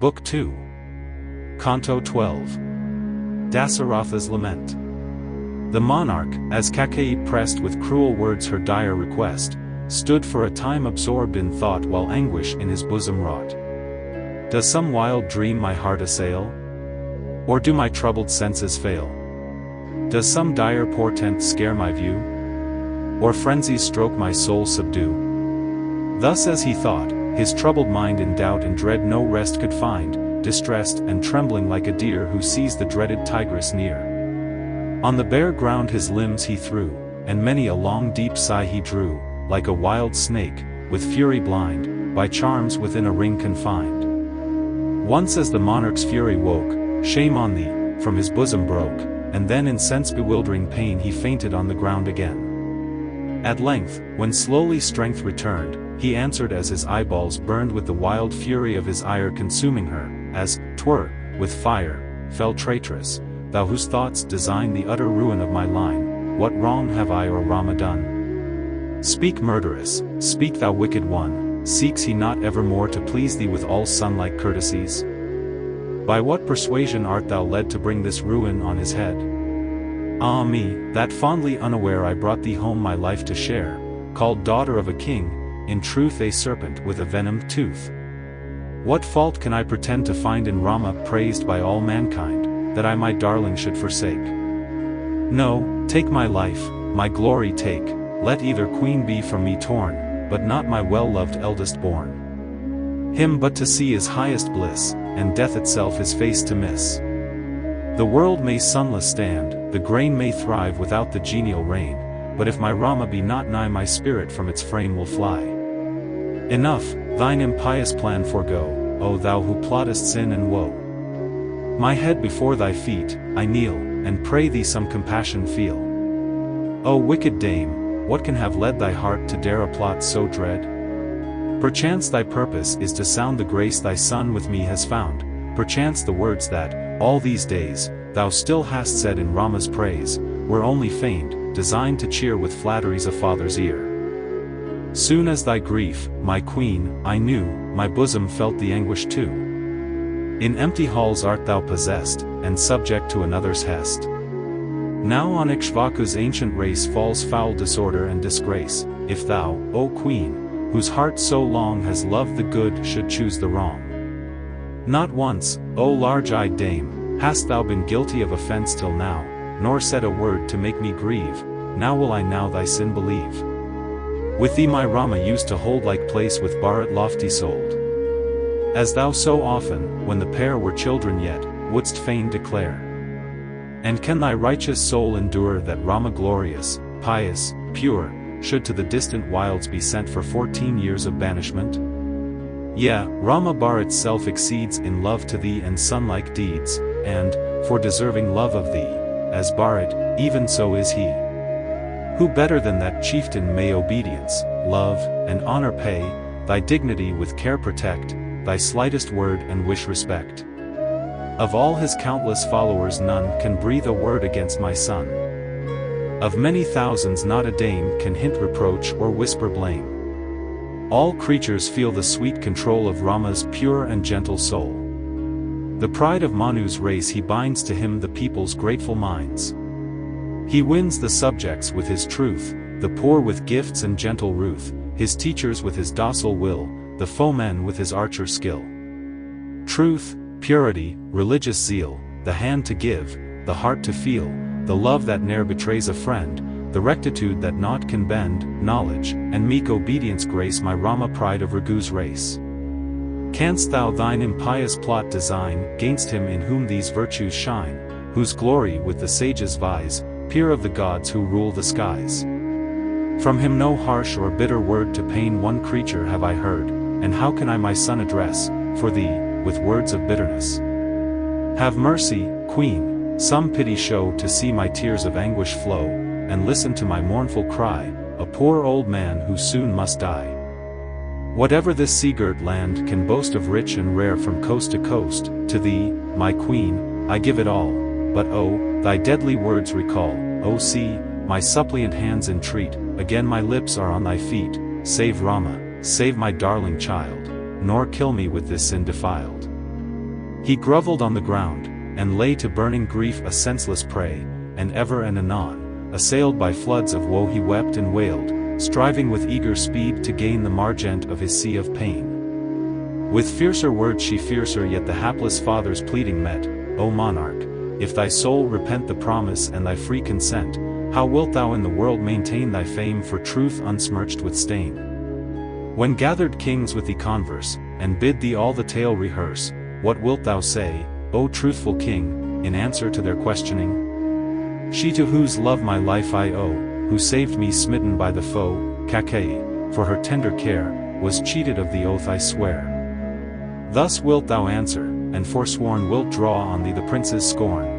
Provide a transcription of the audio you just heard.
Book 2. Canto 12. Dasaratha's Lament. The monarch, as Kakeyi pressed with cruel words her dire request, stood for a time absorbed in thought while anguish in his bosom wrought. Does some wild dream my heart assail? Or do my troubled senses fail? Does some dire portent scare my view? Or frenzies stroke my soul subdue? Thus as he thought, his troubled mind in doubt and dread no rest could find, distressed and trembling like a deer who sees the dreaded tigress near. On the bare ground his limbs he threw, and many a long deep sigh he drew, like a wild snake, with fury blind, by charms within a ring confined. Once as the monarch's fury woke, shame on thee, from his bosom broke, and then in sense-bewildering pain he fainted on the ground again. At length, when slowly strength returned, he answered as his eyeballs burned with the wild fury of his ire consuming her, as, 'twere, with fire, fell traitress, thou whose thoughts design the utter ruin of my line, what wrong have I or Rama done? Speak, murderess, speak, thou wicked one, seeks he not evermore to please thee with all sun-like courtesies? By what persuasion art thou led to bring this ruin on his head? Ah me, that fondly unaware I brought thee home my life to share, called daughter of a king, in truth a serpent with a venomed tooth. What fault can I pretend to find in Rama praised by all mankind, that I my darling should forsake? No, take my life, my glory take, let either queen be from me torn, but not my well-loved eldest born. Him but to see is highest bliss, and death itself his face to miss. The world may sunless stand, the grain may thrive without the genial rain, but if my Rama be not nigh my spirit from its frame will fly. Enough, thine impious plan forego, O thou who plottest sin and woe. My head before thy feet, I kneel, and pray thee some compassion feel. O wicked dame, what can have led thy heart to dare a plot so dread? Perchance thy purpose is to sound the grace thy son with me has found, perchance the words that, all these days, thou still hast said in Rama's praise, were only feigned, designed to cheer with flatteries a father's ear. Soon as thy grief, my queen, I knew, my bosom felt the anguish too. In empty halls art thou possessed, and subject to another's hest. Now on Ikshvaku's ancient race falls foul disorder and disgrace, if thou, O queen, whose heart so long has loved the good should choose the wrong. Not once, O large-eyed dame, hast thou been guilty of offense till now, nor said a word to make me grieve, now will I now thy sin believe. With thee my Rama used to hold like place with Bharat lofty-souled. As thou so often, when the pair were children yet, wouldst fain declare. And can thy righteous soul endure that Rama glorious, pious, pure, should to the distant wilds be sent for 14 years of banishment? Yea, Rama Bharat's self exceeds in love to thee and son-like deeds, and, for deserving love of thee, as Bharat, even so is he. Who better than that chieftain may obedience, love, and honor pay, thy dignity with care protect, thy slightest word and wish respect? Of all his countless followers none can breathe a word against my son. Of many thousands not a dame can hint reproach or whisper blame. All creatures feel the sweet control of Rama's pure and gentle soul. The pride of Manu's race he binds to him the people's grateful minds. He wins the subjects with his truth, the poor with gifts and gentle ruth, his teachers with his docile will, the foemen with his archer skill. Truth, purity, religious zeal, the hand to give, the heart to feel, the love that ne'er betrays a friend, the rectitude that naught can bend, knowledge, and meek obedience grace my Rama pride of Raghu's race. Canst thou thine impious plot design, gainst him in whom these virtues shine, whose glory with the sages vies, peer of the gods who rule the skies? From him no harsh or bitter word to pain one creature have I heard, and how can I my son address, for thee, with words of bitterness? Have mercy, queen, some pity show to see my tears of anguish flow, and listen to my mournful cry, a poor old man who soon must die. Whatever this sea-girt land can boast of rich and rare from coast to coast, to thee, my queen, I give it all, but oh, thy deadly words recall, oh see, my suppliant hands entreat, again my lips are on thy feet, save Rama, save my darling child, nor kill me with this sin defiled. He grovelled on the ground, and lay to burning grief a senseless prey, and ever and anon, assailed by floods of woe he wept and wailed, striving with eager speed to gain the margent of his sea of pain. With fiercer words she fiercer yet the hapless father's pleading met, O monarch, if thy soul repent the promise and thy free consent, how wilt thou in the world maintain thy fame for truth unsmirched with stain? When gathered kings with thee converse, and bid thee all the tale rehearse, what wilt thou say, O truthful king, in answer to their questioning? She to whose love my life I owe, who saved me smitten by the foe, Kakei, for her tender care, was cheated of the oath I swear. Thus wilt thou answer, and forsworn wilt draw on thee the prince's scorn.